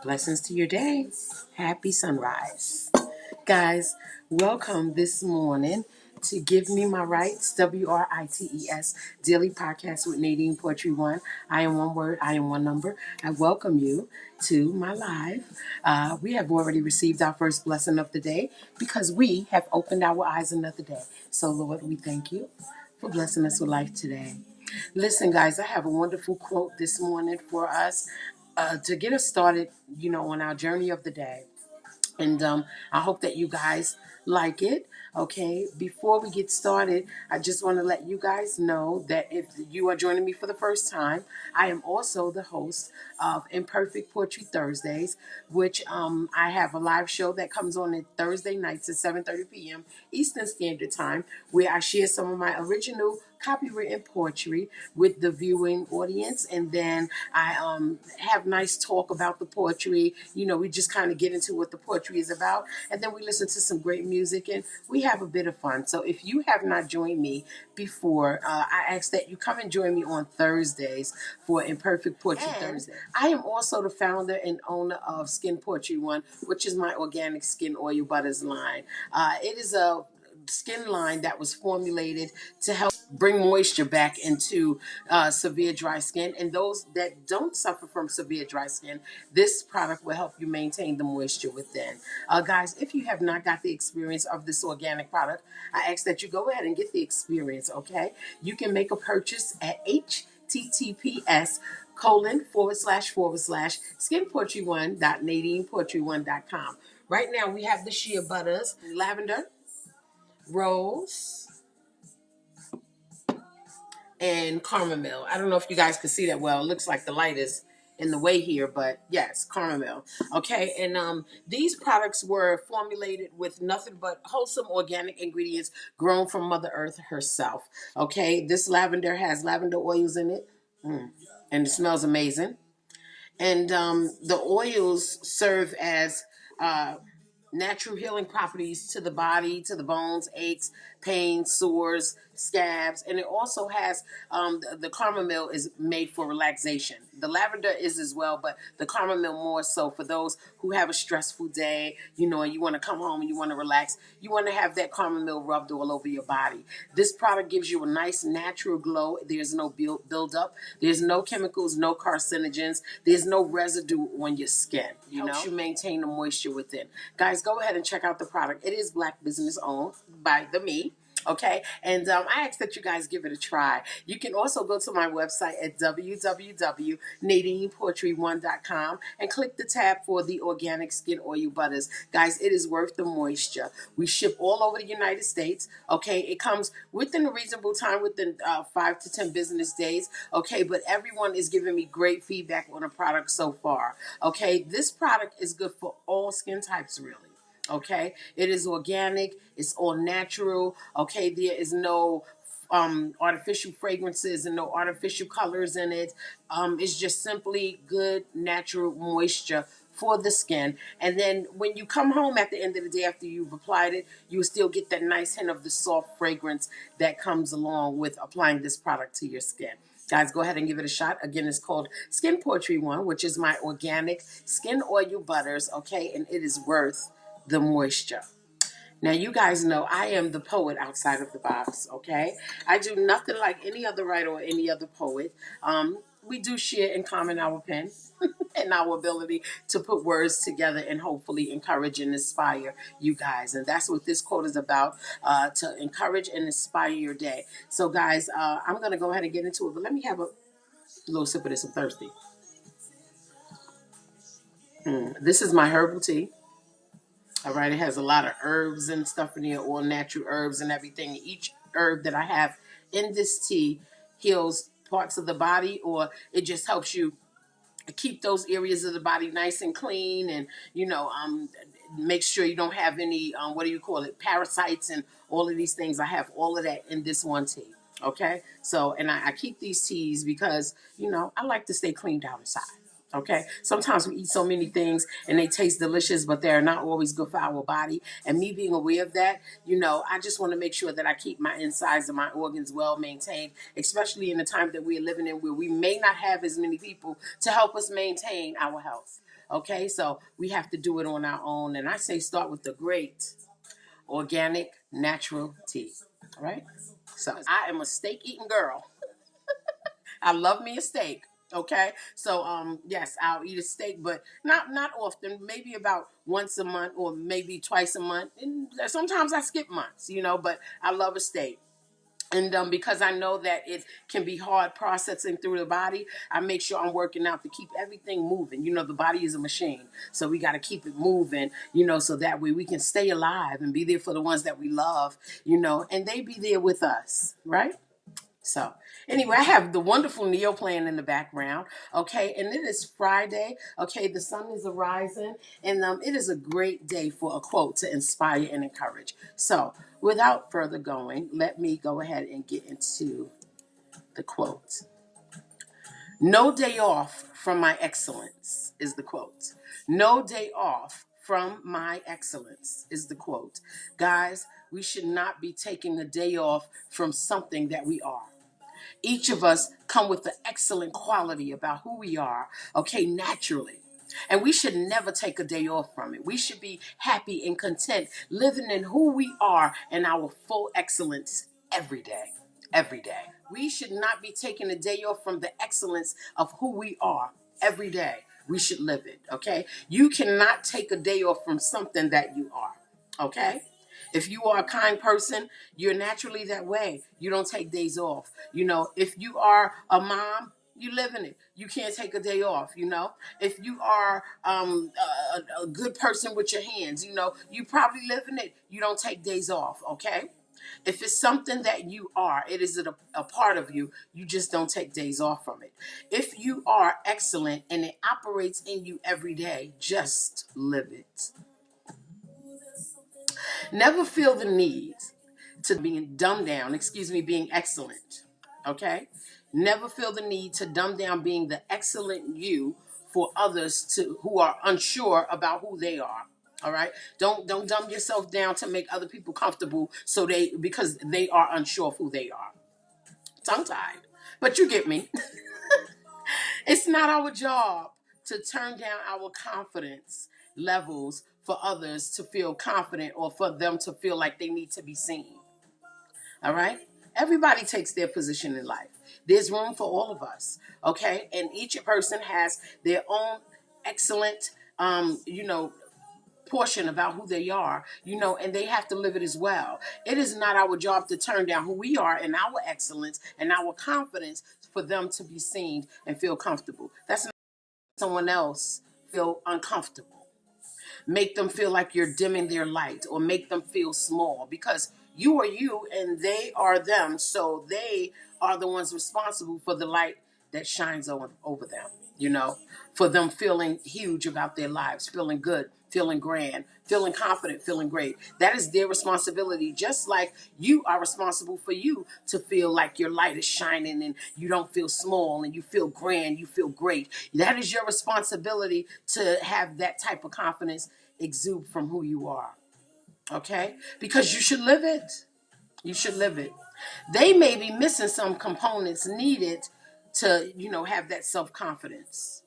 Blessings to your day. Happy sunrise. Guys, welcome this morning to Give Me My Rights, WRITES, Daily Podcast with NadinePoetry1. I am one word, I am one number. I welcome you to my live. We have already received our first blessing of the day because we have opened our eyes another day. So, Lord, we thank you for blessing us with life today. Listen, guys, I have a wonderful quote this morning for us to get us started, on our journey of the day. And I hope that you guys like it. Okay, before we get started, I just want to let you guys know that if you are joining me for the first time, I am also the host of Imperfect Poetry Thursdays, which I have a live show that comes on at Thursday nights at 7:30 p.m. Eastern Standard Time, where I share some of my original copywritten poetry with the viewing audience, and then I have nice talk about the poetry. We just kind of get into what the poetry is about, and then we listen to some great music, and we have a bit of fun. So if you have not joined me before, I ask that you come and join me on Thursdays for Imperfect Poetry Thursday. I am also the founder and owner of NadinePoetry1, which is my organic skin oil butters line. It is a skin line that was formulated to help bring moisture back into severe dry skin. And those that don't suffer from severe dry skin, this product will help you maintain the moisture within. Guys, if you have not got the experience of this organic product, I ask that you go ahead and get the experience, okay? You can make a purchase at https:// skinpoetry1.nadinepoetry1.com. Right now we have the shea butters, lavender, rose, and chamomile. I don't know if you guys can see that well. It looks like the light is in the way here, but yes, chamomile. Okay, and these products were formulated with nothing but wholesome organic ingredients grown from Mother Earth herself. Okay, this lavender has lavender oils in it, and it smells amazing. And the oils serve as natural healing properties to the body, to the bones, aches, pains, sores, scabs, and it also has the chamomile is made for relaxation. The lavender is as well, but the chamomile more so for those who have a stressful day, and you want to come home and you want to relax. You want to have that chamomile rubbed all over your body. This product gives you a nice natural glow. There's no build up. There's no chemicals, no carcinogens. There's no residue on your skin. Helps you maintain the moisture within. Guys, go ahead and check out the product. It is Black business owned by me. Okay, and I ask that you guys give it a try. You can also go to my website at www.NadinePoetry1.com and click the tab for the organic skin oil butters. Guys, it is worth the moisture. We ship all over the United States. Okay, it comes within a reasonable time, within 5 to 10 business days. Okay, but everyone is giving me great feedback on the product so far. Okay, this product is good for all skin types, really. Okay, it is organic, it's all natural. Okay, there is no artificial fragrances and no artificial colors in it. It's just simply good natural moisture for the skin. And then when you come home at the end of the day after you've applied it, you will still get that nice hint of the soft fragrance that comes along with applying this product to your skin. Guys, go ahead and give it a shot. Again, it's called NadinePoetry1, which is my organic skin oil butters, okay? And it is worth the moisture. Now, you guys know I am the poet outside of the box, okay? I do nothing like any other writer or any other poet. We do share in common our pen and our ability to put words together and hopefully encourage and inspire you guys. And that's what this quote is about, to encourage and inspire your day. So, guys, I'm going to go ahead and get into it, but let me have a little sip of this. I'm thirsty. This is my herbal tea. All right, it has a lot of herbs and stuff in here, all natural herbs and everything. Each herb that I have in this tea heals parts of the body, or it just helps you keep those areas of the body nice and clean, and make sure you don't have any parasites and all of these things. I have all of that in this one tea. Okay, so and I keep these teas because I like to stay clean down inside. Okay, sometimes we eat so many things and they taste delicious, but they're not always good for our body. And me being aware of that, I just want to make sure that I keep my insides and my organs well maintained, especially in the time that we're living in where we may not have as many people to help us maintain our health. Okay, so we have to do it on our own. And I say start with the great organic natural tea. All right. So I am a steak eating girl. I love me a steak. Okay, so yes, I'll eat a steak, but not often. Maybe about once a month, or maybe twice a month. And sometimes I skip months, But I love a steak. And because I know that it can be hard processing through the body, I make sure I'm working out to keep everything moving. The body is a machine, so we got to keep it moving. So that way we can stay alive and be there for the ones that we love. And they be there with us, right? So, anyway, I have the wonderful Neo playing in the background, okay? And it is Friday, okay? The sun is arising, and it is a great day for a quote to inspire and encourage. So, without further going, let me go ahead and get into the quote. No day off from my excellence is the quote. No day off from my excellence is the quote. Guys, we should not be taking a day off from something that we are. Each of us come with the excellent quality about who we are, okay, naturally. And we should never take a day off from it. We should be happy and content living in who we are and our full excellence every day. Every day. We should not be taking a day off from the excellence of who we are every day. We should live it, okay? You cannot take a day off from something that you are, okay? If you are a kind person, you're naturally that way. You don't take days off. If you are a mom, you live in it. You can't take a day off. If you are a good person with your hands, you probably live in it. You don't take days off. Okay. If it's something that you are, it is a part of you. You just don't take days off from it. If you are excellent and it operates in you every day, just live it. Never feel the need to being dumbed down, being excellent. Okay? Never feel the need to dumb down being the excellent you for others who are unsure about who they are. All right? Don't dumb yourself down to make other people comfortable because they are unsure of who they are. Tongue tied. But you get me. It's not our job to turn down our confidence levels for others to feel confident or for them to feel like they need to be seen. All right? Everybody takes their position in life. There's room for all of us, okay? And each person has their own excellent, portion about who they are, and they have to live it as well. It is not our job to turn down who we are and our excellence and our confidence for them to be seen and feel comfortable. That's not someone else feel uncomfortable. Make them feel like you're dimming their light or make them feel small because you are you and they are them. So they are the ones responsible for the light that shines over them, for them feeling huge about their lives, feeling good, feeling grand, feeling confident, feeling great. That is their responsibility, just like you are responsible for you to feel like your light is shining and you don't feel small and you feel grand, you feel great. That is your responsibility to have that type of confidence exude from who you are. Okay? Because you should live it. You should live it. They may be missing some components needed to, have that self-confidence.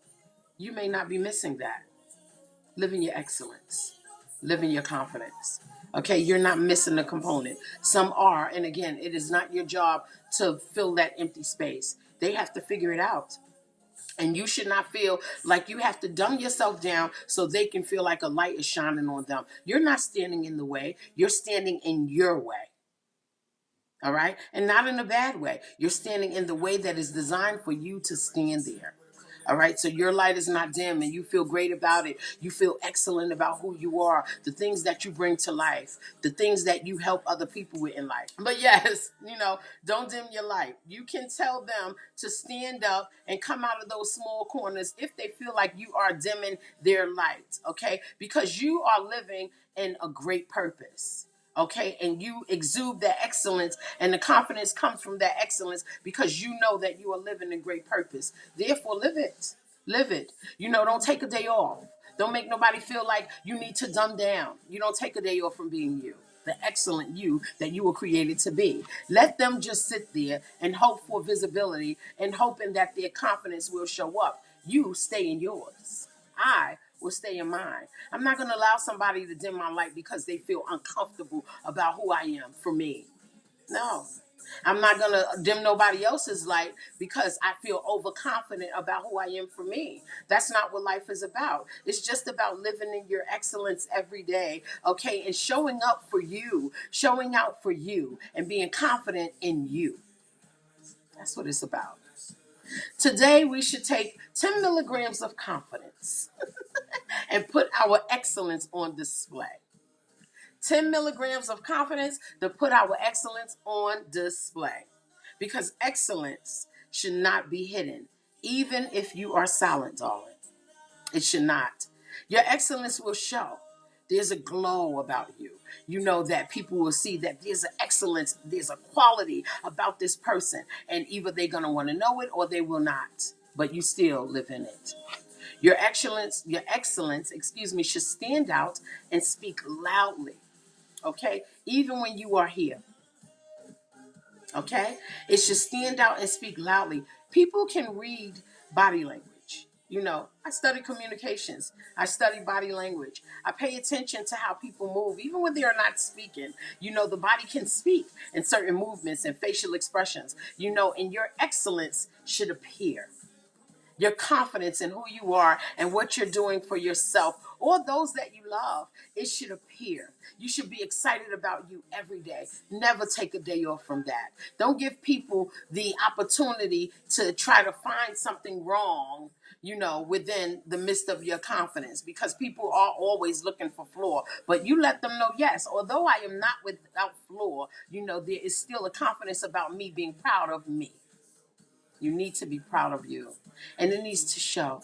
You may not be missing that. Live in your excellence. Live in your confidence. Okay, you're not missing a component. Some are, and again, it is not your job to fill that empty space. They have to figure it out. And you should not feel like you have to dumb yourself down so they can feel like a light is shining on them. You're not standing in the way. You're standing in your way. All right? And not in a bad way. You're standing in the way that is designed for you to stand there. All right, so your light is not dim and you feel great about it. You feel excellent about who you are, the things that you bring to life, the things that you help other people with in life. But yes, don't dim your light. You can tell them to stand up and come out of those small corners if they feel like you are dimming their light, okay? Because you are living in a great purpose. Okay, and you exude that excellence, and the confidence comes from that excellence because you know that you are living in great purpose. Therefore, live it. Live it. Don't take a day off. Don't make nobody feel like you need to dumb down. You don't take a day off from being you, the excellent you that you were created to be. Let them just sit there and hope for visibility and hoping that their confidence will show up. You stay in yours. I will stay in mine. I'm not going to allow somebody to dim my light because they feel uncomfortable about who I am for me. No. I'm not going to dim nobody else's light because I feel overconfident about who I am for me. That's not what life is about. It's just about living in your excellence every day, okay? And showing up for you, showing out for you, and being confident in you. That's what it's about. Today, we should take 10 milligrams of confidence and put our excellence on display. 10 milligrams of confidence to put our excellence on display. Because excellence should not be hidden, even if you are silent, darling. It should not. Your excellence will show. There's a glow about you. You know that people will see that there's an excellence, there's a quality about this person. And either they're going to want to know it or they will not. But you still live in it. Your excellence, should stand out and speak loudly. Okay? Even when you are here. Okay? It should stand out and speak loudly. People can read body language. You know, I study communications. I study body language. I pay attention to how people move, even when they are not speaking. You know, the body can speak in certain movements and facial expressions. You know, and your excellence should appear. Your confidence in who you are and what you're doing for yourself or those that you love, it should appear. You should be excited about you every day. Never take a day off from that. Don't give people the opportunity to try to find something wrong, you know, within the midst of your confidence, because people are always looking for flaw. But you let them know, yes, although I am not without flaw, you know, there is still a confidence about me being proud of me. You need to be proud of you. And it needs to show.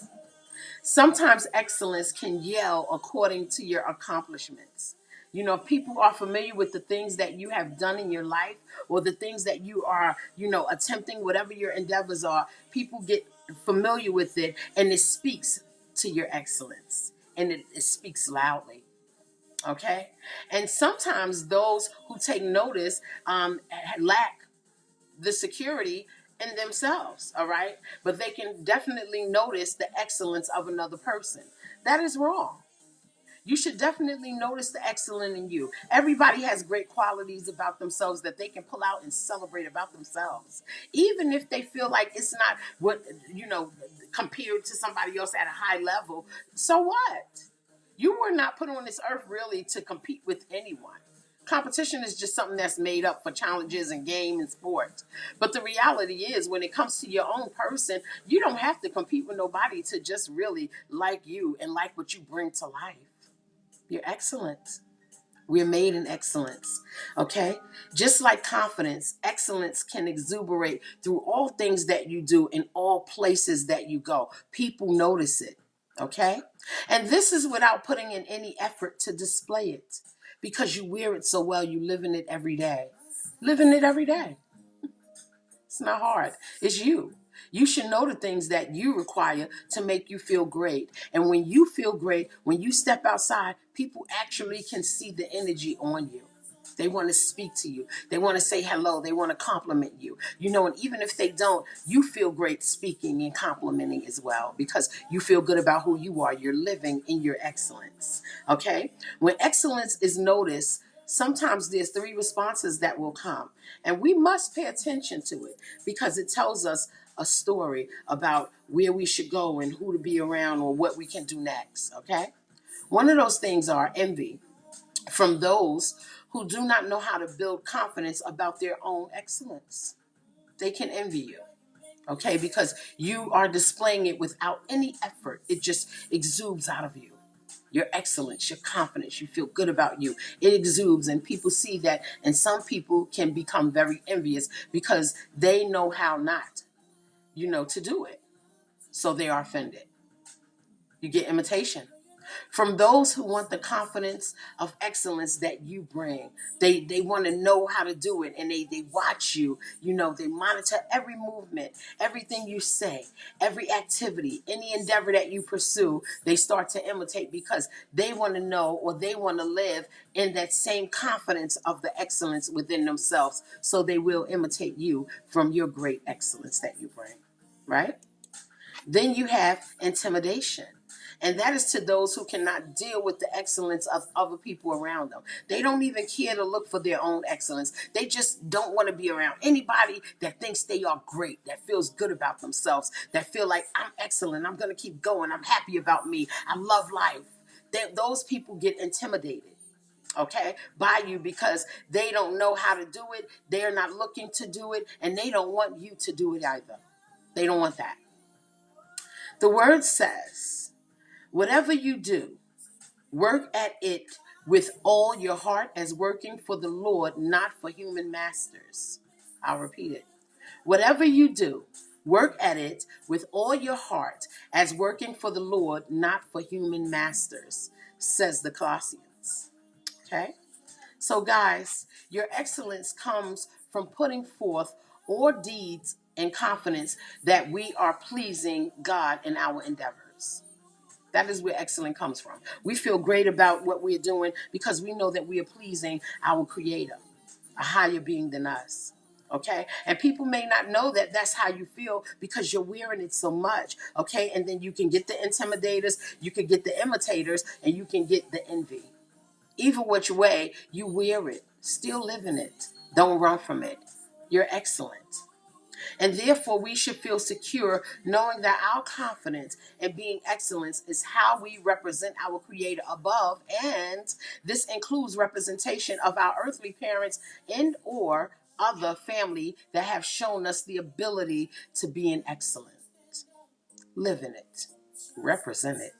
Sometimes excellence can yell according to your accomplishments. You know, if people are familiar with the things that you have done in your life or the things that you are, you know, attempting, whatever your endeavors are, people get familiar with it and it speaks to your excellence and it speaks loudly. Okay? And sometimes those who take notice lack the security in themselves, all right? But they can definitely notice the excellence of another person. That is wrong. You should definitely notice the excellence in you. Everybody has great qualities about themselves that they can pull out and celebrate about themselves. Even if they feel like it's not what, you know, compared to somebody else at a high level, so what? You were not put on this earth really to compete with anyone. Competition is just something that's made up for challenges and game and sport. But the reality is, when it comes to your own person, you don't have to compete with nobody to just really like you and like what you bring to life. You're excellent. We're made in excellence, okay? Just like confidence, excellence can exuberate through all things that you do in all places that you go. People notice it, okay? And this is without putting in any effort to display it because you wear it so well, you live in it every day. Live in it every day. It's not hard. It's you. You should know the things that you require to make you feel great. And when you feel great, when you step outside, people actually can see the energy on you. They want to speak to you. They want to say hello. They want to compliment you. You know, and even if they don't, you feel great speaking and complimenting as well because you feel good about who you are. You're living in your excellence. Okay? When excellence is noticed, sometimes there's three responses that will come. And we must pay attention to it because it tells us a story about where we should go and who to be around or what we can do next. Okay? One of those things are envy from those who do not know how to build confidence about their own excellence. They can envy you, okay, because you are displaying it without any effort. It just exudes out of you. Your excellence, your confidence, you feel good about you. It exudes and people see that, and some people can become very envious because they know how not, you know, to do it. So they are offended. You get imitation. From those who want the confidence of excellence that you bring. They want to know how to do it and they watch you. You know, they monitor every movement, everything you say, every activity, any endeavor that you pursue, they start to imitate because they want to know or they want to live in that same confidence of the excellence within themselves. So they will imitate you from your great excellence that you bring, right? Then you have intimidation. And that is to those who cannot deal with the excellence of other people around them. They don't even care to look for their own excellence. They just don't want to be around anybody that thinks they are great, that feels good about themselves, that feel like I'm excellent, I'm going to keep going, I'm happy about me, I love life. Those people get intimidated, okay, by you because they don't know how to do it. They're not looking to do it, and they don't want you to do it either. They don't want that. The word says, whatever you do, work at it with all your heart as working for the Lord, not for human masters. I'll repeat it. Whatever you do, work at it with all your heart as working for the Lord, not for human masters, says the Colossians. Okay? So, guys, your excellence comes from putting forth all deeds and confidence that we are pleasing God in our endeavors. That is where excellence comes from. We feel great about what we're doing because we know that we are pleasing our Creator, a higher being than us. Okay? And people may not know that that's how you feel because you're wearing it so much. Okay? And then you can get the intimidators, you can get the imitators, and you can get the envy. Either which way, you wear it. Still live in it. Don't run from it. You're excellent. And therefore, we should feel secure knowing that our confidence in being excellent is how we represent our Creator above. And this includes representation of our earthly parents and or other family that have shown us the ability to be an excellent. Live in it. Represent it.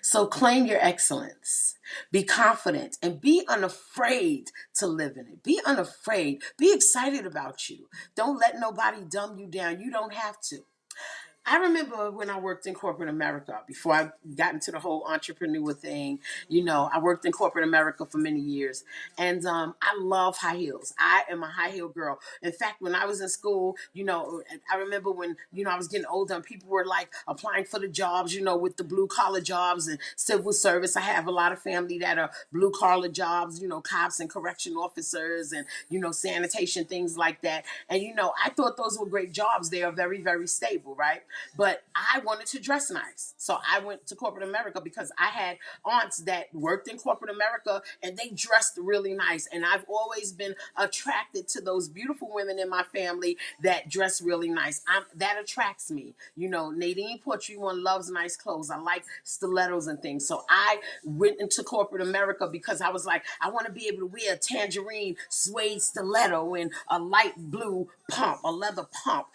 So claim your excellence. Be confident and be unafraid to live in it. Be unafraid. Be excited about you. Don't let nobody dumb you down. You don't have to. I remember when I worked in corporate America, before I got into the whole entrepreneur thing, I worked in corporate America for many years. And I love high heels. I am a high heel girl. In fact, when I was in school, I remember when, I was getting older and people were like applying for the jobs, with the blue collar jobs and civil service. I have a lot of family that are blue collar jobs, cops and correction officers and, sanitation, things like that. And, I thought those were great jobs. They are very, very stable, right? But I wanted to dress nice. So I went to corporate America because I had aunts that worked in corporate America and they dressed really nice. And I've always been attracted to those beautiful women in my family that dress really nice. That attracts me. NadinePoetry1 loves nice clothes. I like stilettos and things. So I went into corporate America because I was like, I want to be able to wear a tangerine suede stiletto and a light blue pump, a leather pump,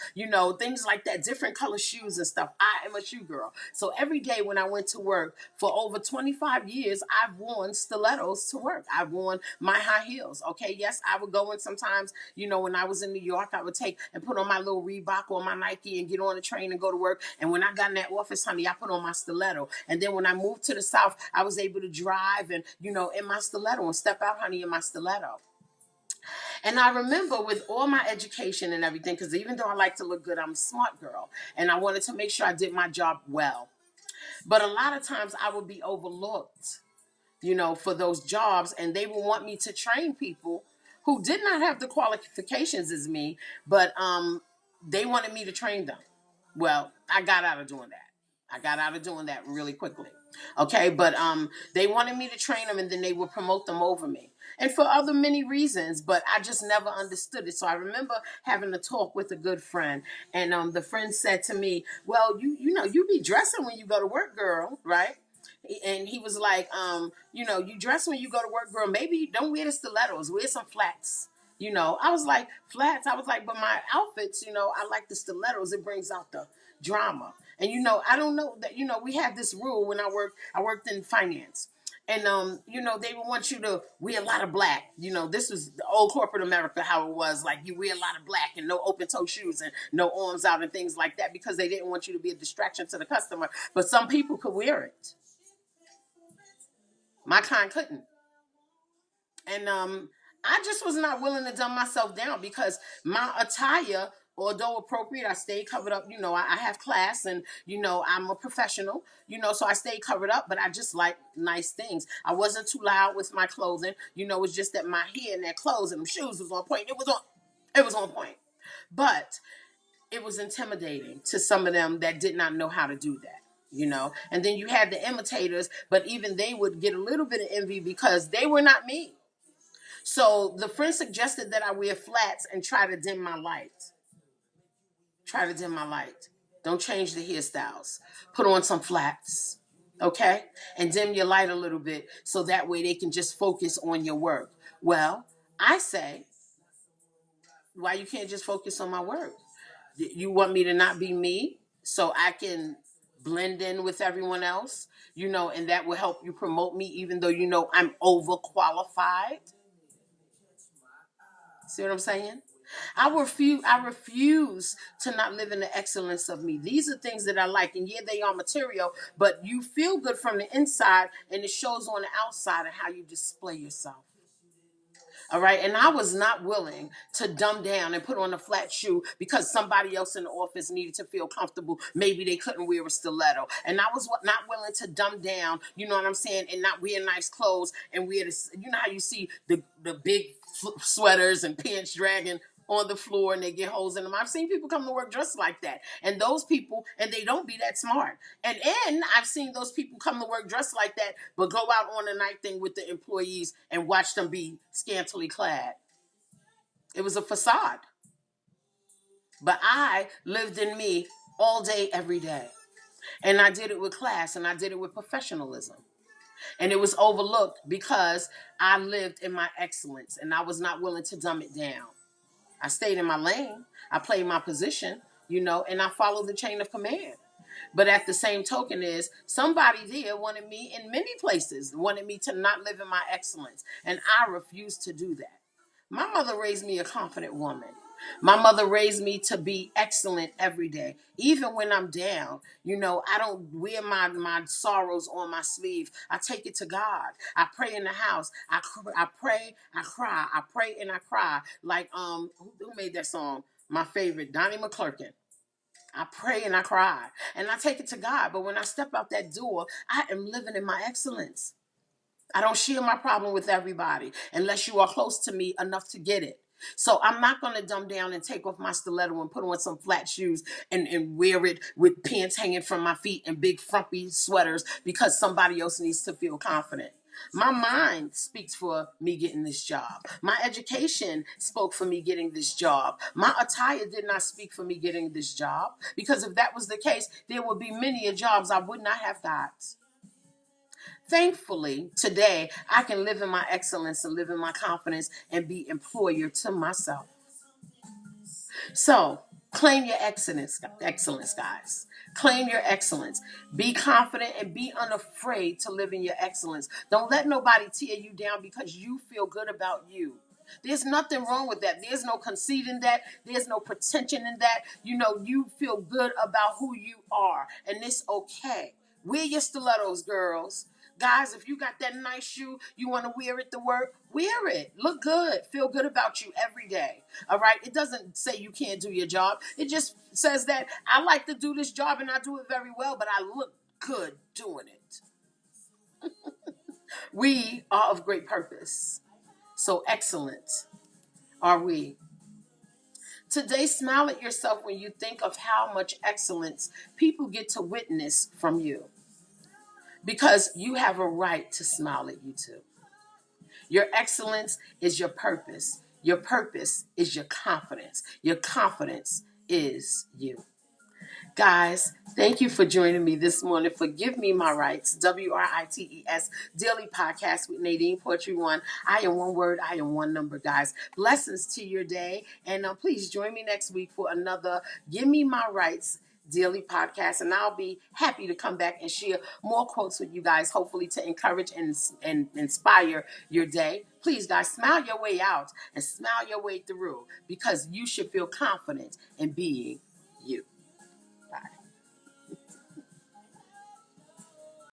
things like that, different color shoes and stuff. I am a shoe girl. So every day when I went to work for over 25 years, I've worn stilettos to work. I've worn my high heels. Okay. Yes, I would go in sometimes, when I was in New York, I would take and put on my little Reebok or my Nike and get on the train and go to work. And when I got in that office, honey, I put on my stiletto. And then when I moved to the South, I was able to drive and, in my stiletto and step out, honey, in my stiletto. And I remember with all my education and everything, because even though I like to look good, I'm a smart girl. And I wanted to make sure I did my job well. But a lot of times I would be overlooked, for those jobs. And they would want me to train people who did not have the qualifications as me, but they wanted me to train them. Well, I got out of doing that. I got out of doing that really quickly. Okay, but they wanted me to train them and then they would promote them over me. And for other many reasons, but I just never understood it. So I remember having a talk with a good friend, and the friend said to me, "Well, you be dressing when you go to work, girl, right?" And he was like, you dress when you go to work, girl. Maybe don't wear the stilettos, wear some flats. I was like, flats. I was like, but my outfits, I like the stilettos. It brings out the drama. And I don't know that, we have this rule when I worked in finance. And they would want you to wear a lot of black. This was the old corporate America, how it was. Like you wear a lot of black and no open toe shoes and no arms out and things like that because they didn't want you to be a distraction to the customer. But some people could wear it. My kind couldn't. And I just was not willing to dumb myself down because my attire, although appropriate, I stayed covered up. I have class and, I'm a professional, so I stayed covered up, but I just like nice things. I wasn't too loud with my clothing. It's just that my hair and that clothes and them shoes was on point. It was on point. But it was intimidating to some of them that did not know how to do that. And then you had the imitators, but even they would get a little bit of envy because they were not me. So the friend suggested that I wear flats and try to dim my light. Try to dim my light. Don't change the hairstyles. Put on some flats, okay? And dim your light a little bit so that way they can just focus on your work. Well, I say, why you can't just focus on my work? You want me to not be me so I can blend in with everyone else, and that will help you promote me even though I'm overqualified. See what I'm saying? I refuse to not live in the excellence of me. These are things that I like, and yeah, they are material, but you feel good from the inside, and it shows on the outside of how you display yourself. All right. And I was not willing to dumb down and put on a flat shoe because somebody else in the office needed to feel comfortable. Maybe they couldn't wear a stiletto. And I was not willing to dumb down, you know what I'm saying, and not wear nice clothes and wear this. You know how you see the big sweaters and pants dragging on the floor and they get holes in them. I've seen people come to work dressed like that. And those people, and they don't be that smart. And I've seen those people come to work dressed like that, but go out on a night thing with the employees and watch them be scantily clad. It was a facade. But I lived in me all day, every day. And I did it with class and I did it with professionalism. And it was overlooked because I lived in my excellence and I was not willing to dumb it down. I stayed in my lane. I played my position, and I followed the chain of command. But at the same token is somebody there wanted me in many places, wanted me to not live in my excellence. And I refused to do that. My mother raised me a confident woman. My mother raised me to be excellent every day. Even when I'm down, I don't wear my sorrows on my sleeve. I take it to God. I pray in the house. I pray, I cry. I pray and I cry. Like, who made that song? My favorite, Donnie McClurkin. I pray and I cry. And I take it to God. But when I step out that door, I am living in my excellence. I don't share my problem with everybody unless you are close to me enough to get it. So I'm not going to dumb down and take off my stiletto and put on some flat shoes and wear it with pants hanging from my feet and big frumpy sweaters because somebody else needs to feel confident. My mind speaks for me getting this job. My education spoke for me getting this job. My attire did not speak for me getting this job because if that was the case, there would be many jobs I would not have got. Thankfully, today, I can live in my excellence and live in my confidence and be employer to myself. So, claim your excellence, guys. Claim your excellence. Be confident and be unafraid to live in your excellence. Don't let nobody tear you down because you feel good about you. There's nothing wrong with that. There's no conceit in that. There's no pretension in that. You feel good about who you are, and it's okay. Wear your stilettos, girls. Guys, if you got that nice shoe, you want to wear it to work, wear it. Look good. Feel good about you every day. All right? It doesn't say you can't do your job. It just says that I like to do this job and I do it very well, but I look good doing it. We are of great purpose. So excellent are we. Today, smile at yourself when you think of how much excellence people get to witness from you. Because you have a right to smile at you too. Your excellence is your purpose. Your purpose is your confidence. Your confidence is you. Guys, thank you for joining me this morning for Give Me My Rights, WRITES Daily Podcast with NadinePoetry1. I am one word, I am one number, guys. Blessings to your day. And please join me next week for another Give Me My Rights Daily Podcast. And I'll be happy to come back and share more quotes with you guys, hopefully to encourage and inspire your day. Please, guys, smile your way out and smile your way through because you should feel confident in being you.